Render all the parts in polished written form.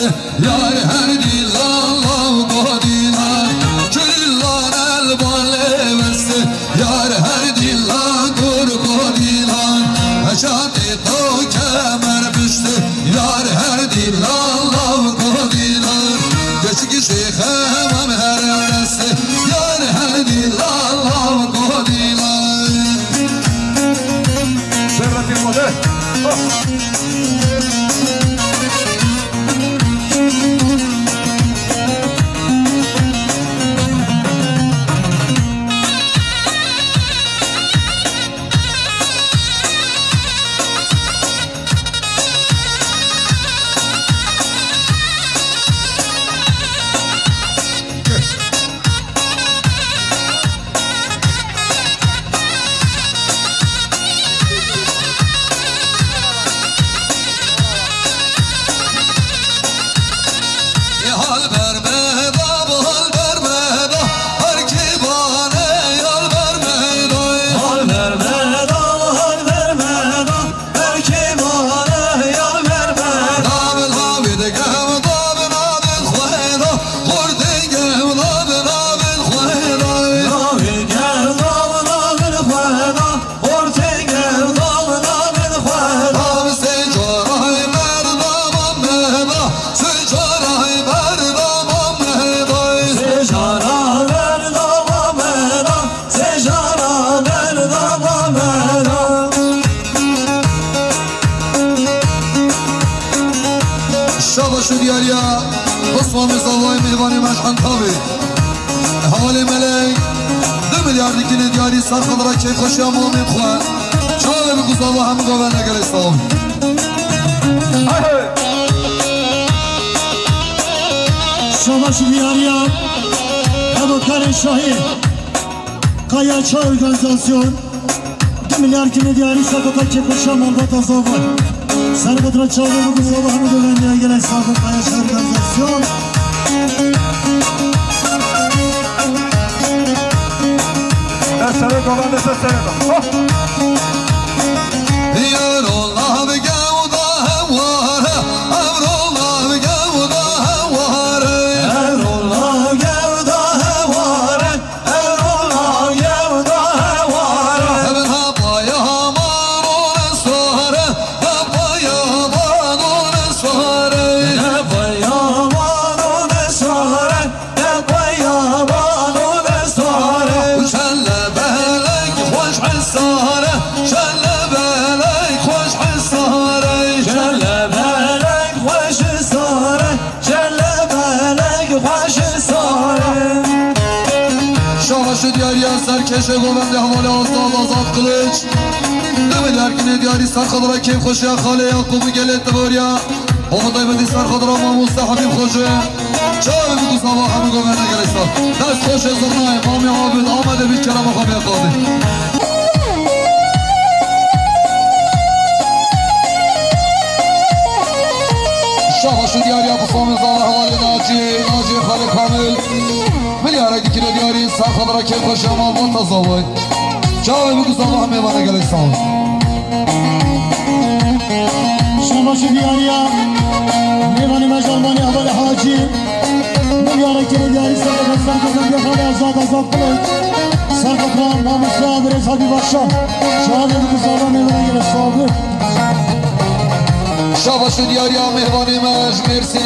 بسته یار هر دیلان لاو گادیلان کلان البان بسته یار هر دیلان گر گادیلان حجات تو کمر بسته یار هر دیلان لاو گادیلان گشکی شیخ من هر بسته یار هر دیلان لاو گادیلان سرت المده بصفام صوای میوانی مشحن تابی حال ملک 2 میلیارد کنه دیاری سر خود را که خوشی هم آمین خواه چاوه بگو صوبا هم گوه نگر استاوی شما دیاری هم همکار شاهی کایا چا ارگانیزاسیون 2 میلیارد کنه دیاری سر خود را که خوشی هم آمین خواه سر خود را چاوه بگو صوبا هم گوه نگر استاوی کایا چا ارگانیزاسیون سر گوانده سر یار الله بگه و دا همواره امر الله بگه و دا همواره امر الله بگه و دا همواره امر الله بگه و دا همواره ابن هبای همانون سواره هبای همانون سواره هبای همانون سواره هبای همانون سواره شل بلک خوش حساره شل بلک خوش حساره شل بلک خوش ساره شل بلک خوش ساره شاهش دیاری از سرکش گوونده حمال آزاد قلچ نمی درکنه دیاری سر خود را کیف خوشی خاله یعقوب گلت باریا آمدای بدی سر خود را ما مستحبیم خوشه چای بگو سوا همه گوونده گلستا دست خوش زرنای مامی عابد آمده بید کرم و خوابی اقاده شاهش دیاری ابو سامی زاله حوالی ناجی خاله کامل میلیاره که دیاری سر خود را که خوش ما با تزاوی چاوی بگو زاوه همه بانه گلی ساوی شماش دیاری میوانی مجرمانی اول حاجی میلیاره که دیاری سر کزن بیخواد آزاد کنید سر خود را ناموسا برز حبی باشا چاوی بگو زاوه همه بانه گلی ساوی شاباش دیاری مهوانی مش مرسی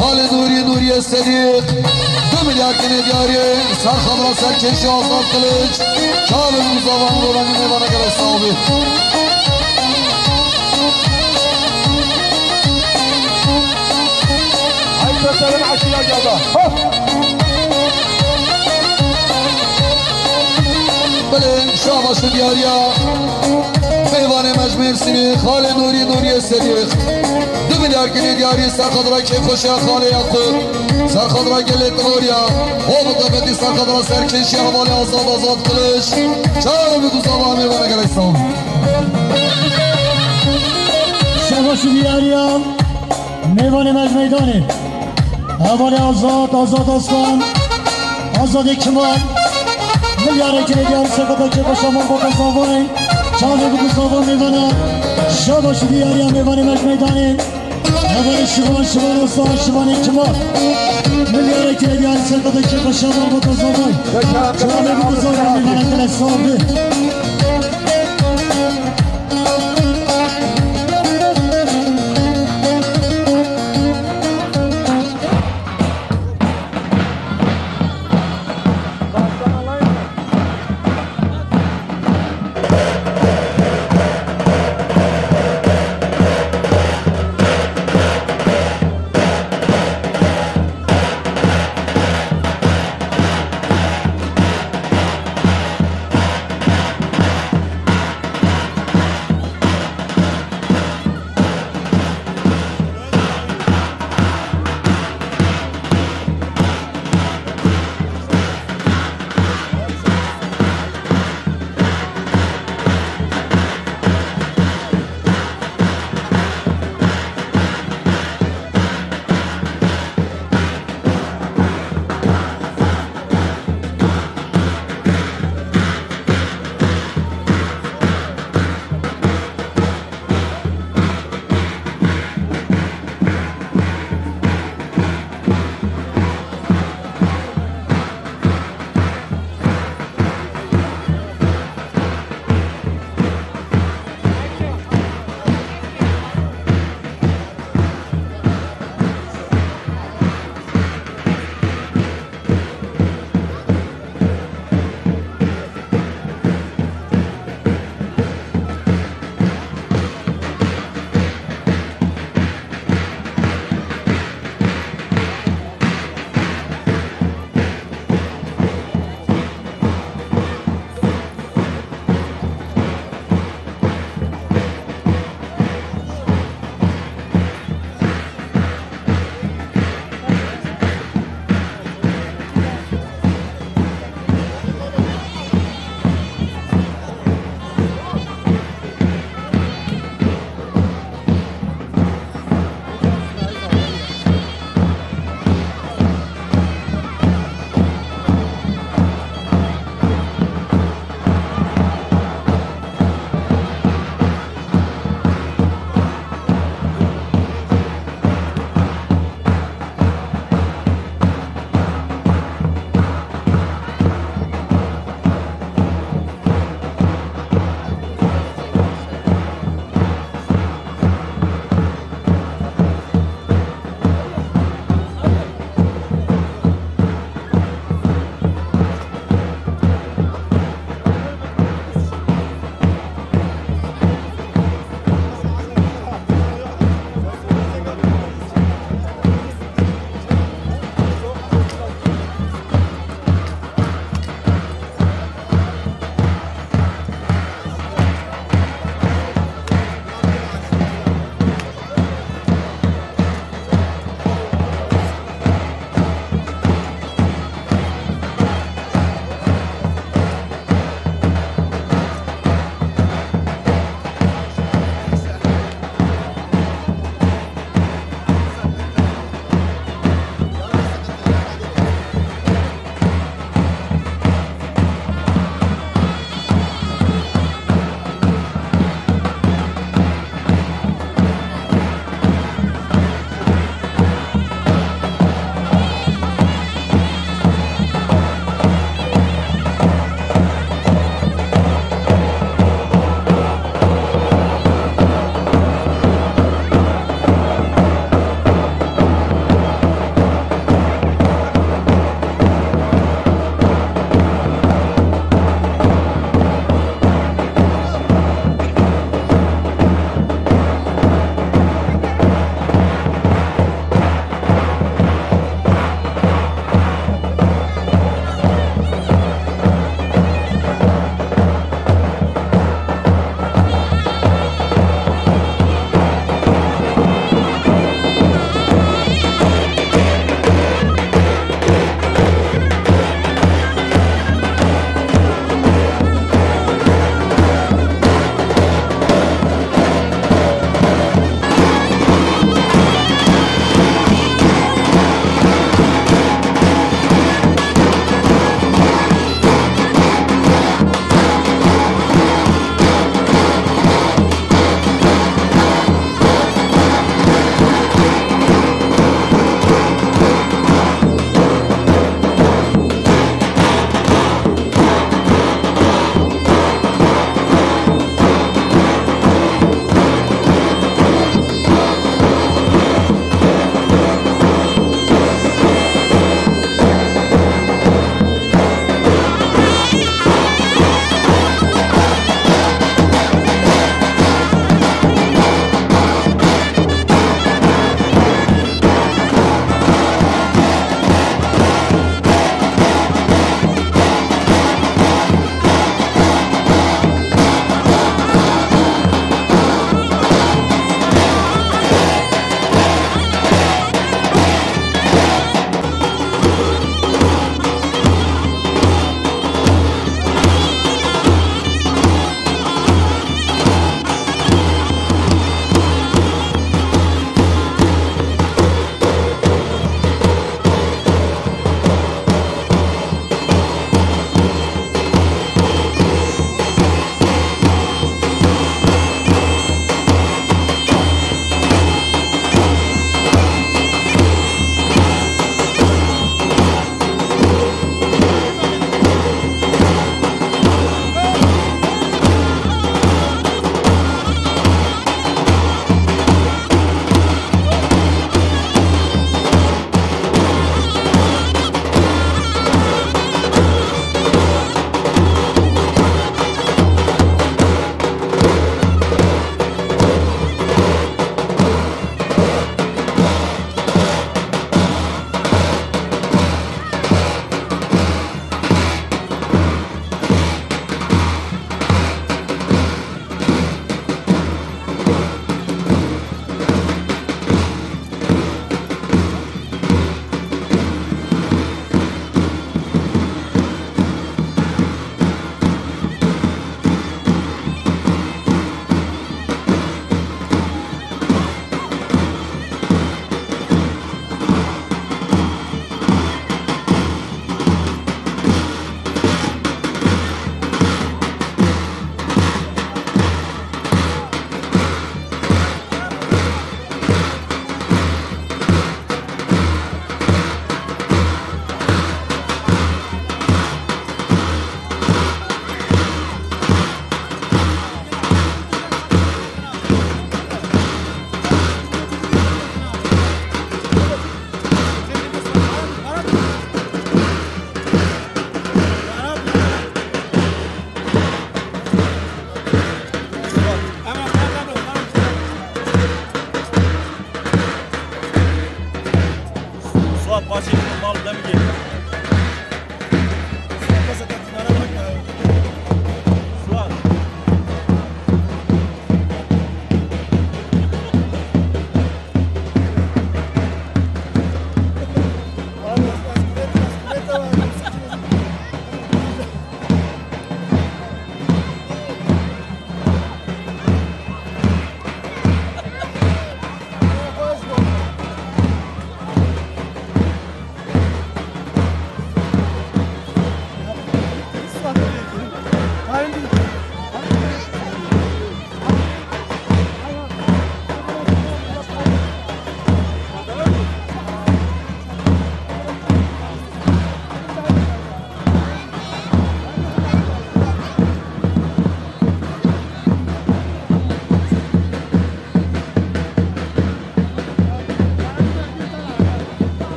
خال نوری صدیق 2 میلیارد کنه دیاری سر خبر سر کشی آزاد قلچ چاوی بگو زاوه همه بانه گلی ساوی سلام عشيرة جابا بله شاباش دیاریا میوان مجمیر سینی خال نوری صدیق 2 میلیارد کنی دیاری سر خود را که خوشی خال یعقوب سر خود را گلت نوریا او مطابقی سر خود را سرکشی حوالی آزاد قلش چرا بگو زبا میوان اگر ایسان شاباش دیاریا میوان مجمیدانی حوالی آزاد کن آزاد کمال میلیاره که دیگر سکتا که با شما با قصابانی چاله بگو صابان میبانم شاباش دیاری هم میبانی مجمیدانی هوای شما رسان شما نیکمان ملیاره که دیاری سرکتا که بشم با تو زمان جوانه بگذارم میبرن دل صابه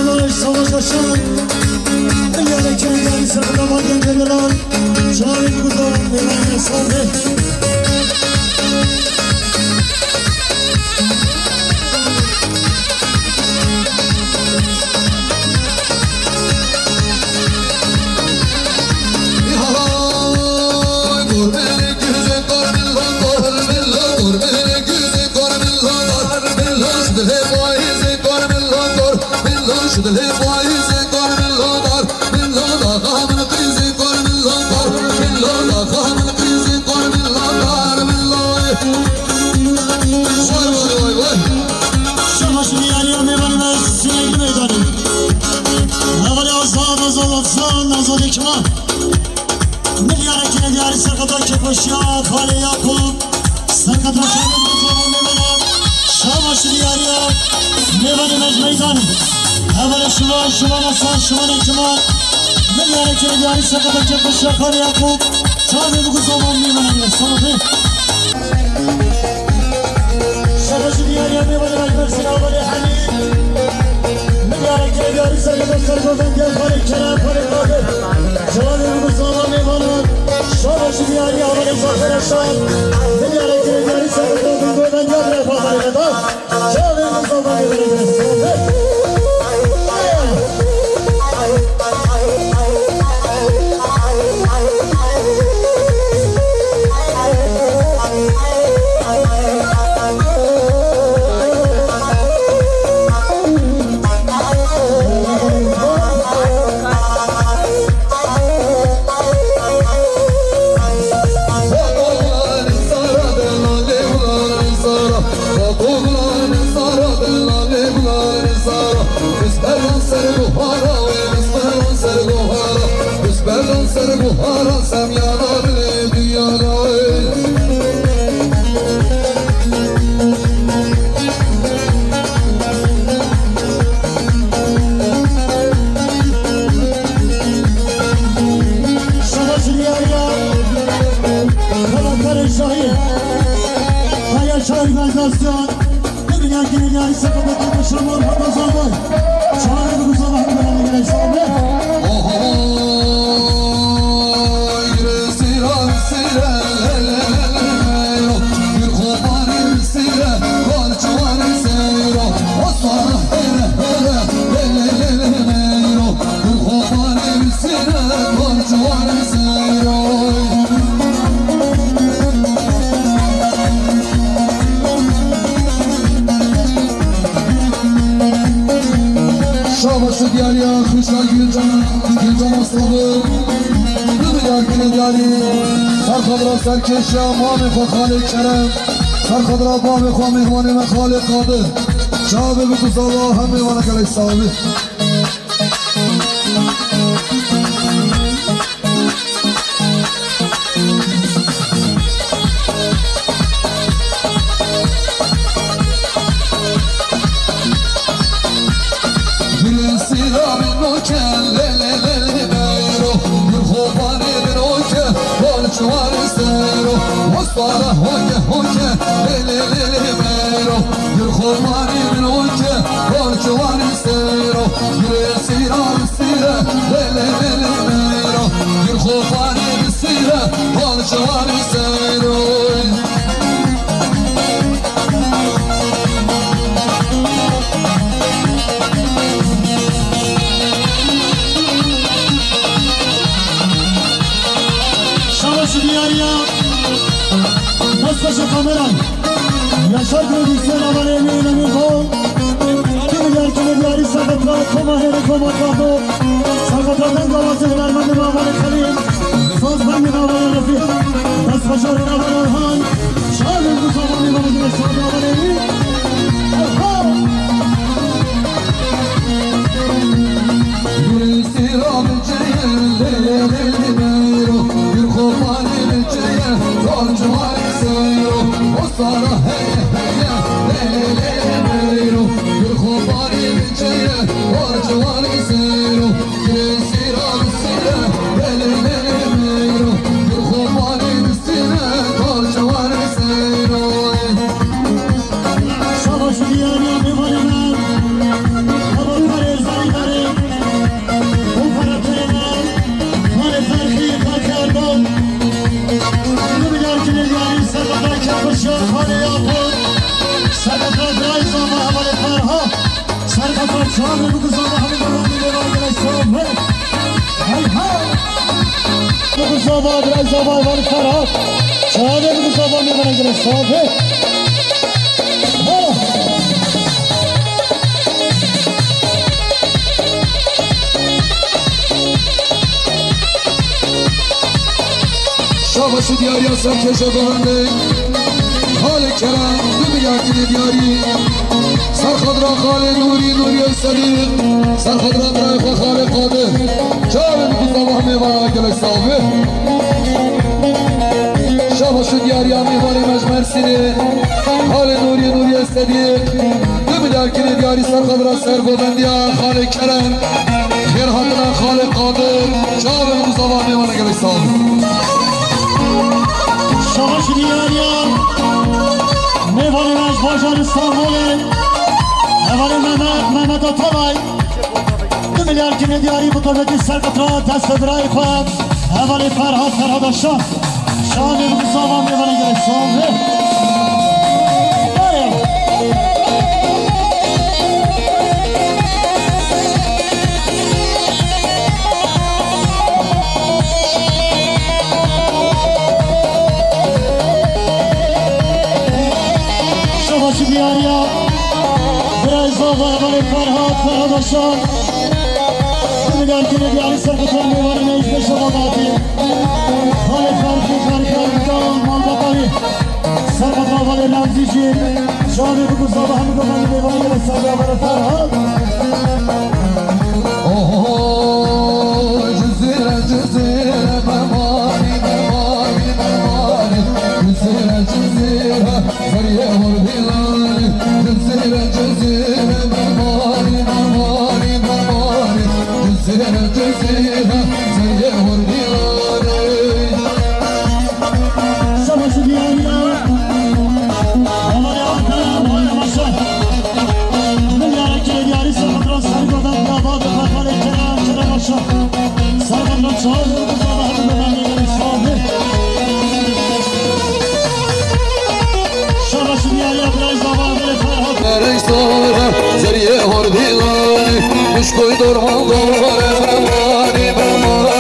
داداش سواش هاشان میاره که دیاری سر دامان گنجه بران جایی بگذارم میمانه سازه Koşuyor Kale Yakup Sakata şarım kuzağım memeler Şamaşı diyarıya Mevani mecmeydan Evveli şuman asan şuman ektiman Mevani hareketi diyarı sakata koşuyor Kale Yakup Şarım kuzağım memeler Sanatı Şamaşı diyarıya mevani mecmersin Evveli Halim Mevani hareketi diyarı sakata sarkodan gel Kale Kerem Kale Kadir Şarım kuzağım memeler Şamaşı diyarıya havale zafereşan Dünyada gireceğini sakıldığın gözden görmeye fazla kadar Şahın kızıldan göreceğiz Organizasyon Dünya Genel Sakatı Başarılar Ramazanlar Çağrı bu sabah beraber gelen sahibi Şabaşı diyarıya kuşlar Gülcan aslanı Dünya günü diyarı Sarkadra Serkeşya Muhammed Khali Kerem Sarkadra Muhammed Khali Mehmani Mekhali Kadir Şabi bu kuzala hem meyvana kalek sahibi Para hoca hoca le mero Gül khomani min hoca Borçuvan istero Gül sirar sire le mero Gül khomani sire Borçuvan istero Şavaşı diyarıya Nasıl kameran Yaşar prodüksiyon aman emeğin emin kol Kimi derkine diyarı sakatlar Koma heri koma kahdo Sakatlardan davası hılarmanı mağmanı kalim Söz bendi mağmanı refi Nasıl başarın aman Orhan Şahın bu zamanı bana güneş sahibi aman emin Orhan Gül siram cehil le mero Gül khomani cehil Borçuvan istero Osara hey le mero Gül khomani cehil Borçuvan istero Gül siram sire le mero Gül khomani sire Borçuvan زاوا برای زاوا ولی فرهاد چهاده بگو زاوا میبرن گره صافه شاباش دیاری ها سرکش گوهنده خال کرم نمیگردی دیاری سرخود را خال نوری نوری صدیق سرخود را برای خود خال قادر جاوه بگو زباه میوانه گلش صافه شاباش دیاری ها میوانه مجمر سینه خال نوری نوری صدیق نمیگردی دیاری سرخود را سر گوهندی ها خال کرم خیر حدنا خال قادر جاوه بگو زباه میوانه گلش صافه شاباش دیاریا میوانی مش باجان استانبوله اولی محمد آتالای 2 میلیارد جنيه دیاری مطابقی سرکترا دست برای خواهم اولی فرهاد آشان شانی بگذاوا میوانی گره صافه دیاریا برای زاوا اولی فرهاد آشان 2 میلیارد جنيه دیاری سرکترا میوانی نیش به شما باتی حال فرقی مالداری سرکترا ولی رمزی جیر شانی بگذاوا همه گفتن میوانی گره صافه اولی فرهاد جزيرة مماني جزيرة فريق والهلال جزيرة مماني جزيرة فريق والهلال شباش ديالنا ومالي عطا ومالي مشا من يارك ديالي سرقطرا سرقودان داباد وفالي كرام مشا سرقطرا چهار بزاوه بمانی گره صافه شباش ديالنا برای زاوا برای فرهاد رئيسنا زريه هرديلاني مش كوي درمان دوري بماني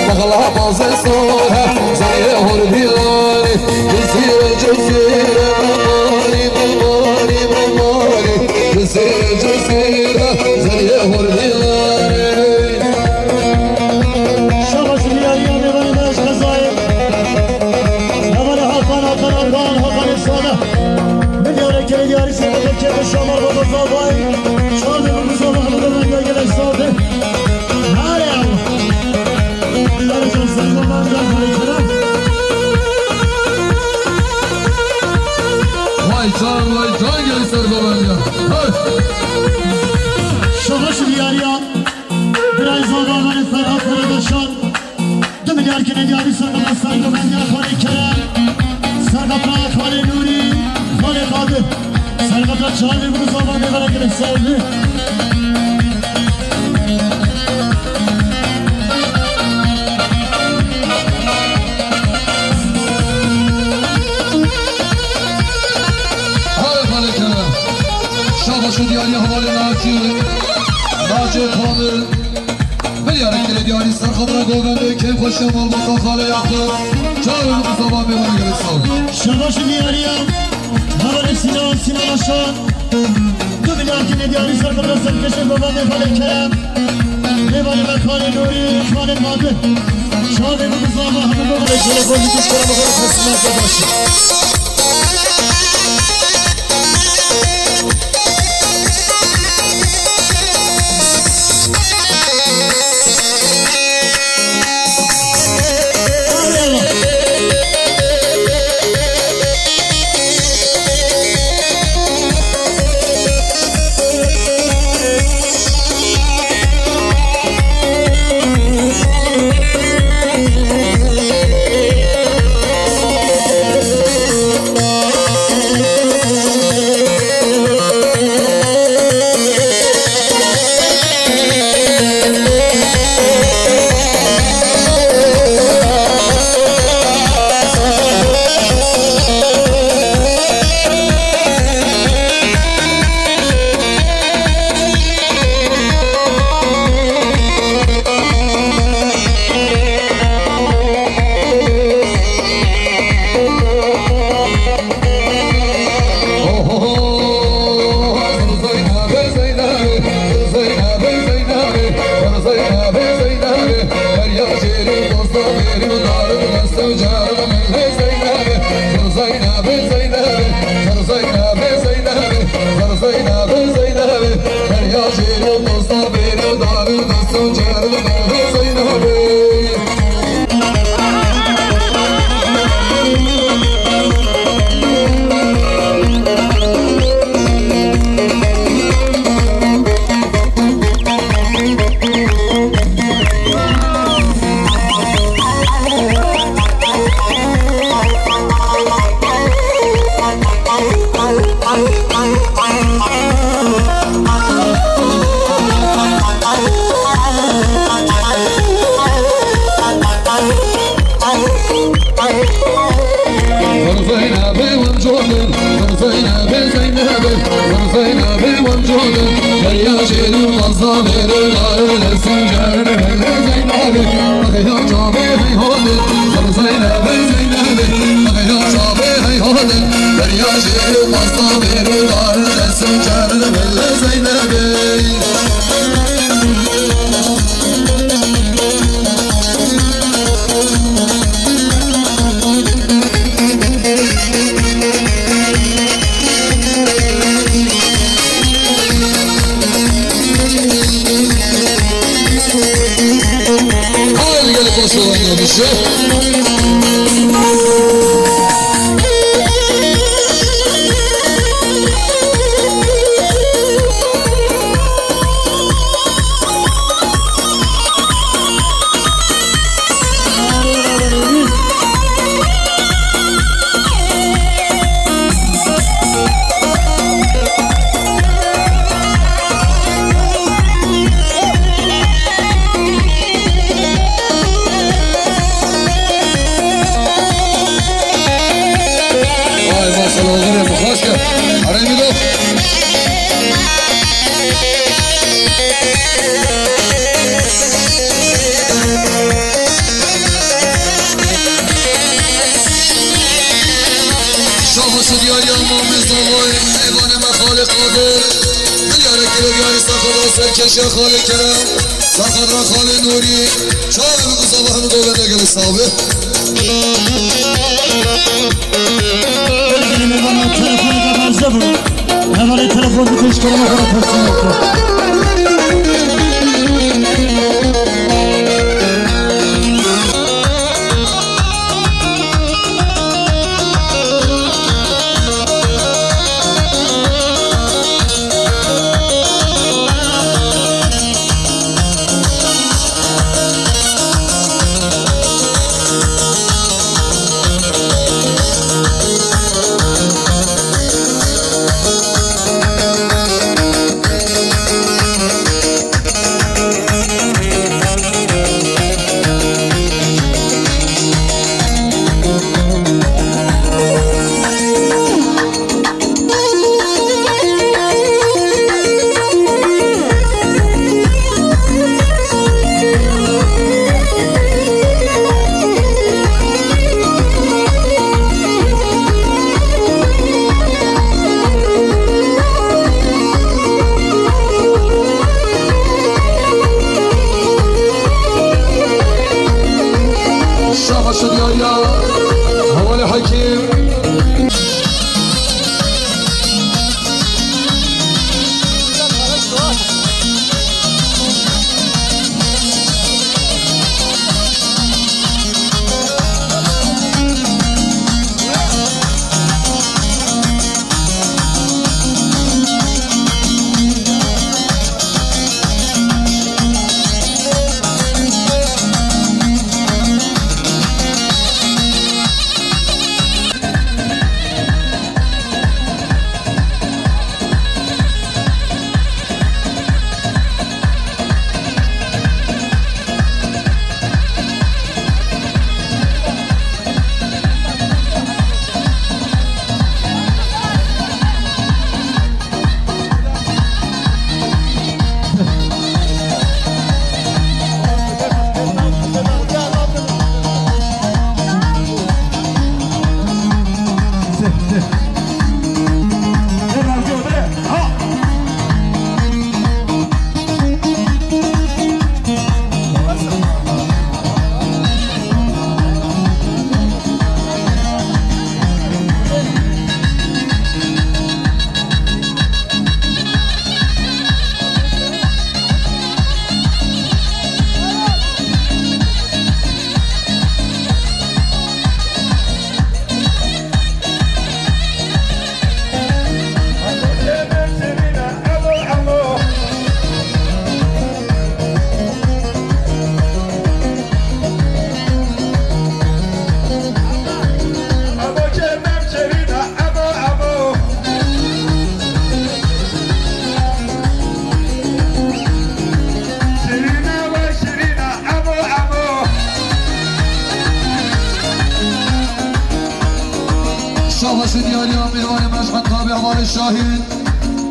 مغلا بازي صورة زريه هرديلاني جزيرة مماني جزيرة زريه هرديلاني شباش ديالنا میوانی مش غزايب اولی حقان آتان حقان ساده دیاری دیاری سرکتر که به شما رو بزاوای چهار دیگه بزاوا همه من گلش ساده هرم داری جان سرگو من جان هایی کنم وای جان گلی سرگو من جان شباش دیاریا برای زاوا من فرهاد داشتن 2 میلیارد که دیاری سرگو من جان خالی کرم سرکتر خالی نوری خالی قادر سرکتر چهار دیگه بزاوا میبره گلش ساده شاباش دیاری حوالی ناجی کامل بلیاره که دیاری سرخبر گوگنده که خوشی مال بطا خاله یخته چهار بزاوا میبره گلی صافه شباش دیاریم حوالی سینا آشان 2 میلیارد جنيه دیاری سرکتر سرکش گوگنده خاله کرم میبانی مکان نوری خانه قادر چهار دیگه بزاوا همه گوگنده خاله بازی کش کنم بخور خسمت باشی مصطفى بير دار دستو جرد زينبي سرکش خال کرم سخت را خال نوری شاه بگو صبح همه دولت اگل صابه تلفن بکش کنم اخواه ترسیم اکرم خال شاهین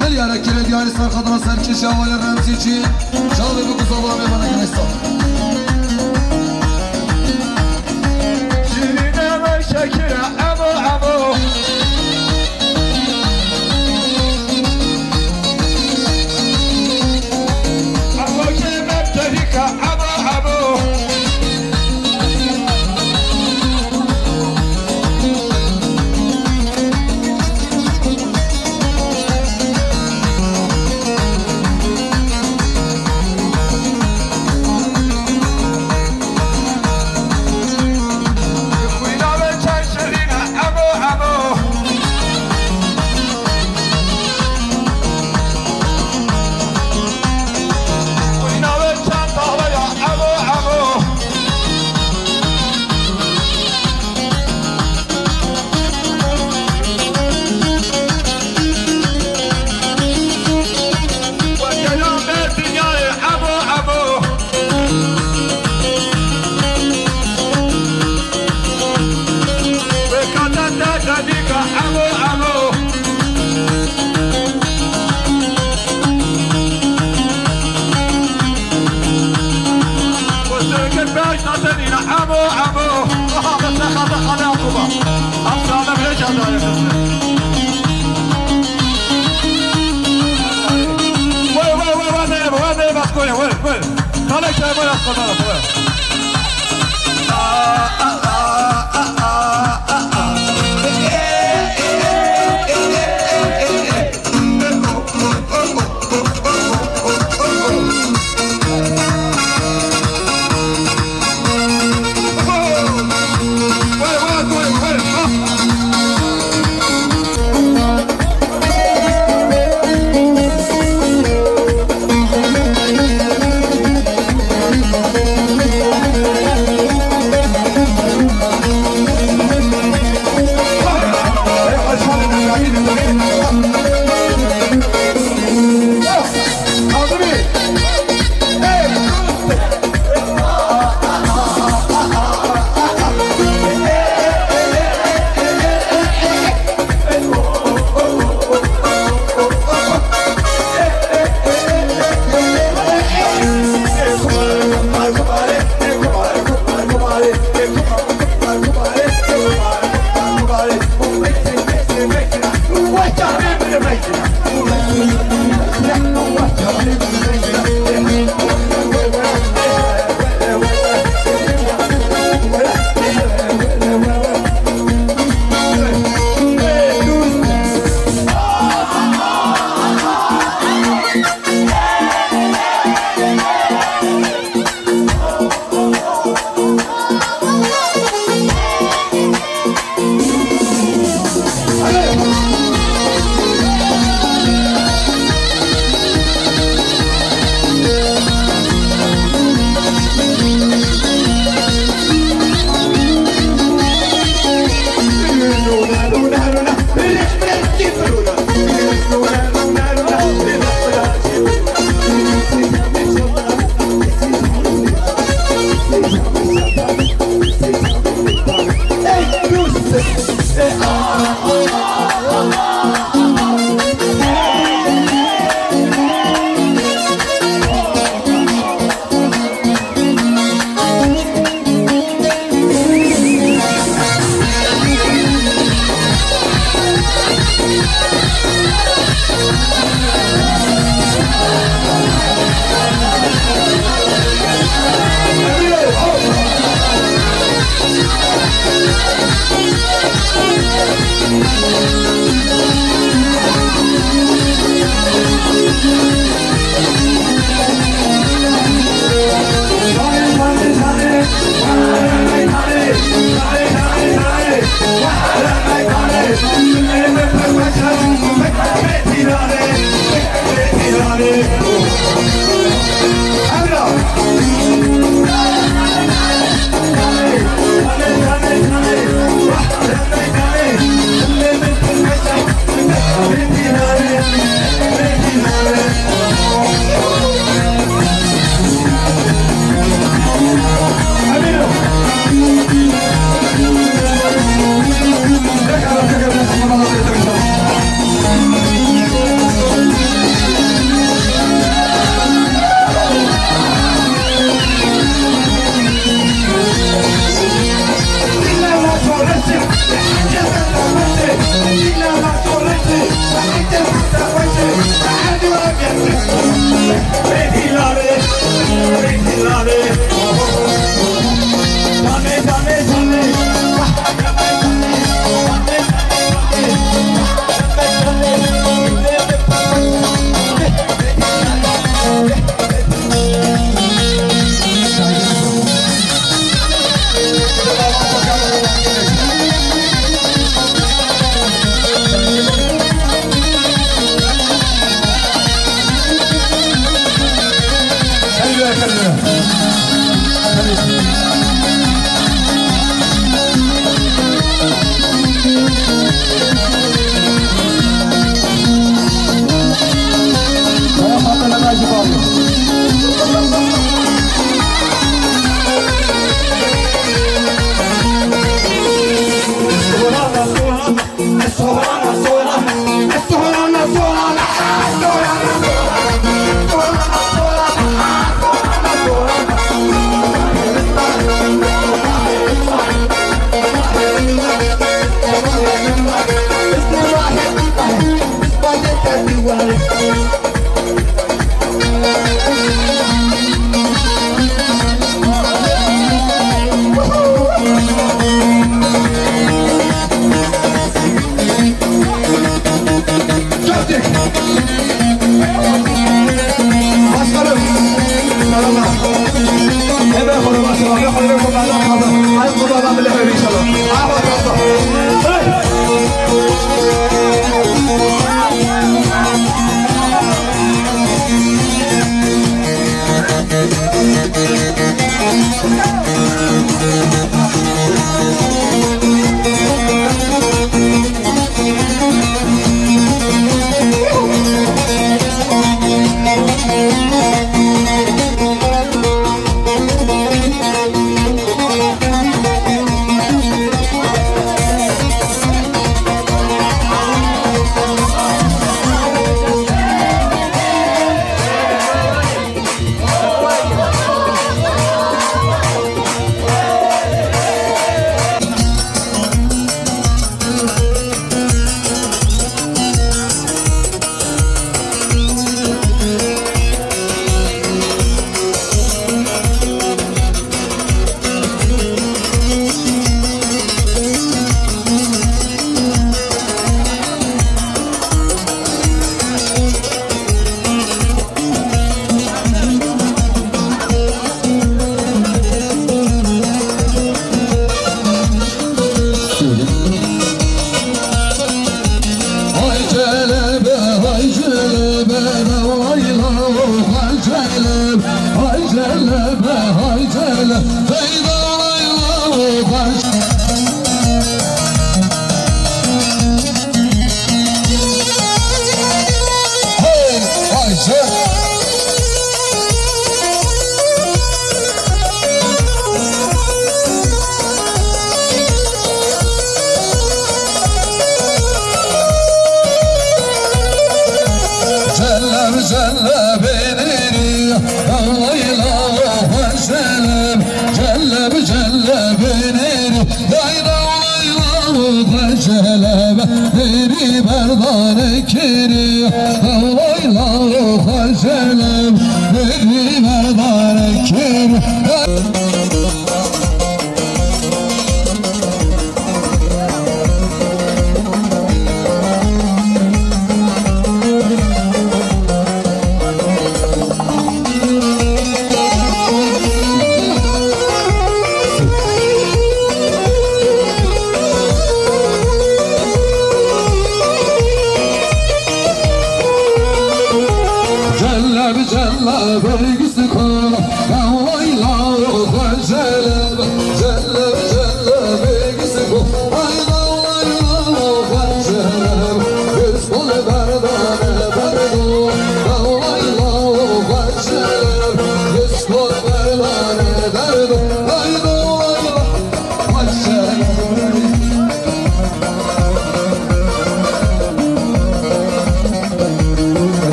ملیاره کره دیاری سرخدرا سرکش اول رمزی چی شاوه بگو زبا میبانه گنستان شیرینه و شکره امو اما که مبتریکه امو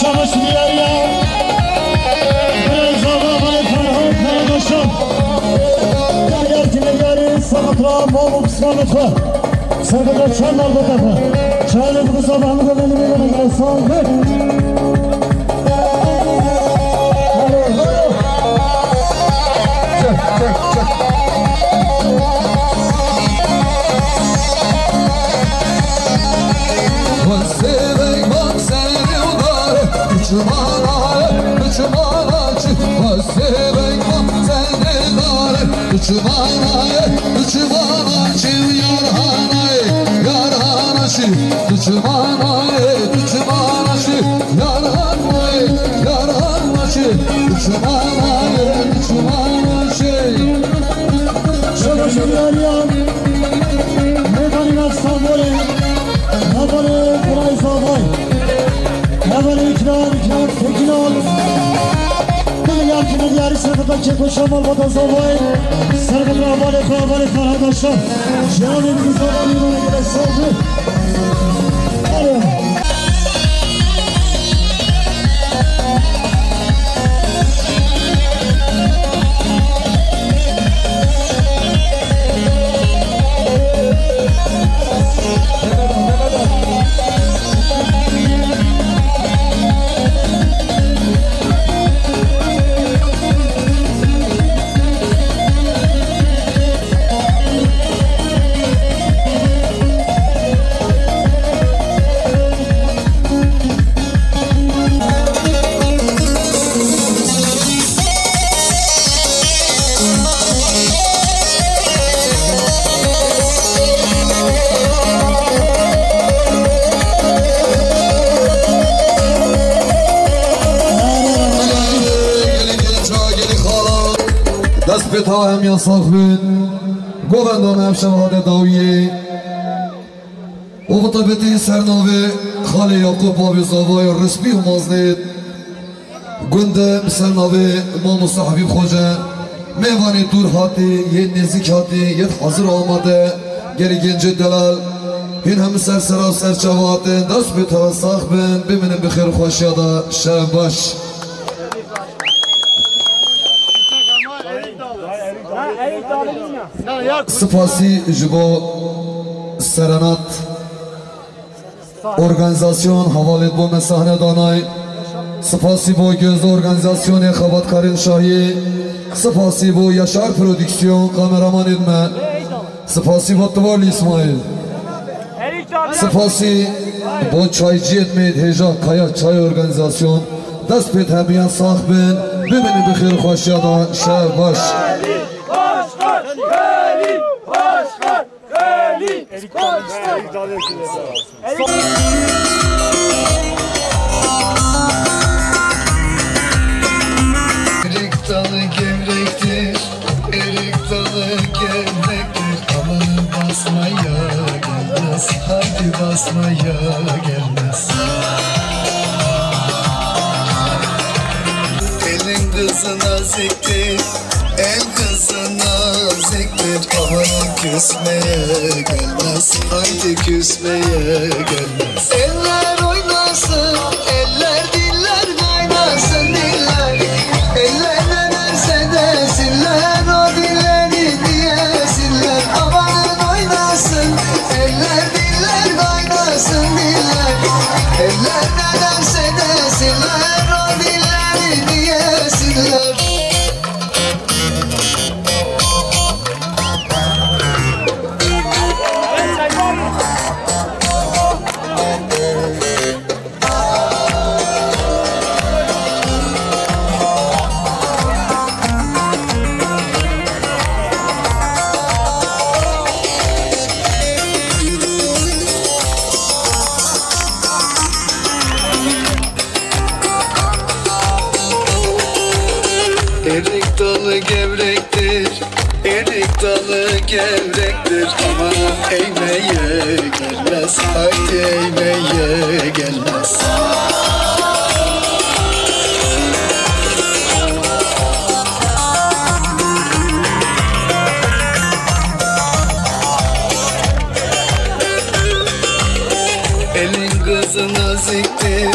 Savaş bir yer ya. Biraz hava var, Ferhan Karabaşım. Sakatlar Mahmut Kısmanlıkı Sakatlar Çanlar Batakı Çaylı bu sabahını da benim elimden sağlık Sevek bak seni var Uçmana Sevek bak seni var Uçmana Yarhanay Uçmana Şöyle yarıyan Mekanina Samboli Nabali Kuray Zavay Nabali İknar Tekinal Dünya kimi diyarı Serkı'da Keko Şamal Vatan Zavay Serkı'da Nabali Kuray Karadaşlar Şehalim Güzel Yürüne gerek savcı دست به تا هم یا صاحبین گووندان هم شواهد داویه وقتبتی سرناوه خاله یعقوب بابی زاوای رسمی و مازنید گنده سرناوه امام صحبیب خوجه میوانی دور هاتی یه نزیک هاتی یه حاضر آمده گری گنج دلال این همه سر و سر چواته دست به تا صاحبین ببینه بخیر خوشیادا شب باش Spasi jibo serenat organizasyon havalet bu mesahne danay Spasi bu gözde organizasyonu Xabat Karin Şahi Spasi bu Yaşar prodüksiyon kameraman ilme Spasi bu Tvarli İsmail Spasi bu çaycı etmeyid heja kaya çay organizasyon dest pet hemiyan sahbin bibini bixir xoşyada şebaş Erik dalı gevrektir, erik dalı gevrektir. Amanı basmaya gelmez, haydi basmaya gelmez. Elin kızı naziktir, el kızı naziktir. Amanı küsmeye gelmez, haydi küsmeye gelmez. Eller oynasın, eller diller kaynasın diller. Eller ne derse desinler, o dilleri diyesinler. Amanın oynasın, eller diller kaynasın diller. Eller ne derse desinler, o dilleri diyesinler. Erik dalı gevrektir, erik dalı gevrektir. Aman eğmeye gelmez, haydi eğmeye gelmez. Elin kızı naziktir,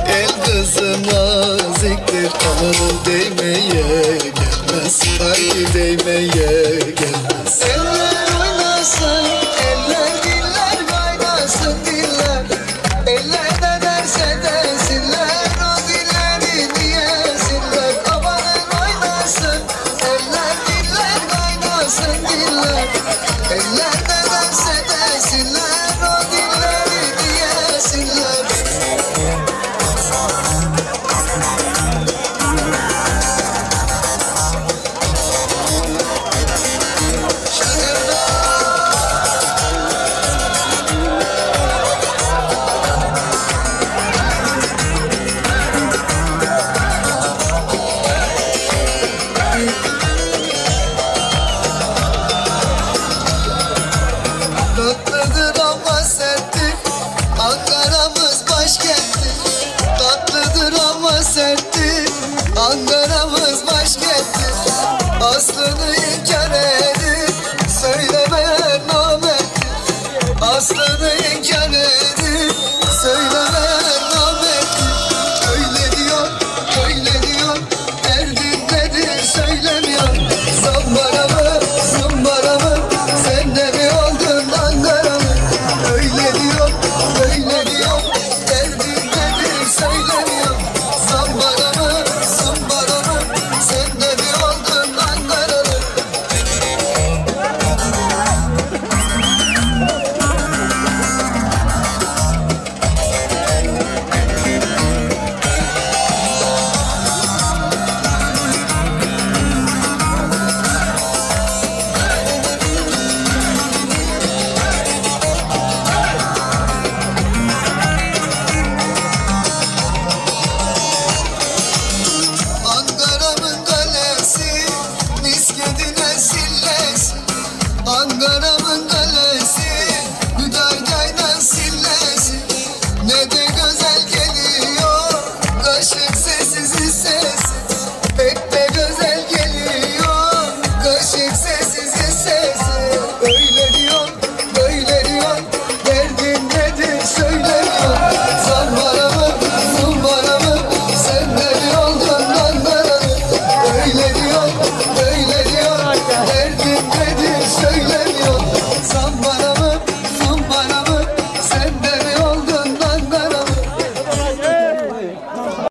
el kızı naziktir. Amanın değmeye gelmez, haydi değmeye gelmez. Eller desinler, ellerde dans edesinler, o dilleri diyesinler. Tatlıdır ama serttir, Ankara'mız başkenttir. Tatlıdır ama serttir, Ankara'mız başkenttir. Aslını inkar edip söylemeyen namerttir. Aslını inkar edip söylemeyen namerttir. Öyle diyor, öyle diyor, derdin nedir söylemiyor. Zambara mı, zambara mı, sen de mi oldun Ankara mı? Öyle diyor, öyle diyor, derdin nedir söylemiyor. Zambara mı, zambara mı, sen de mi oldun Ankara mı? Ankara'mın kalesi, misketine sillesi. Ankara'mın kalesi, Hüdayday'dan sillesi. Ne de güzel geliyor, kaşık sessiz sesi. Pek de güzel geliyor, kaşık sessiz sesi. Öyle diyor, böyle diyor, derdin nedir söyle.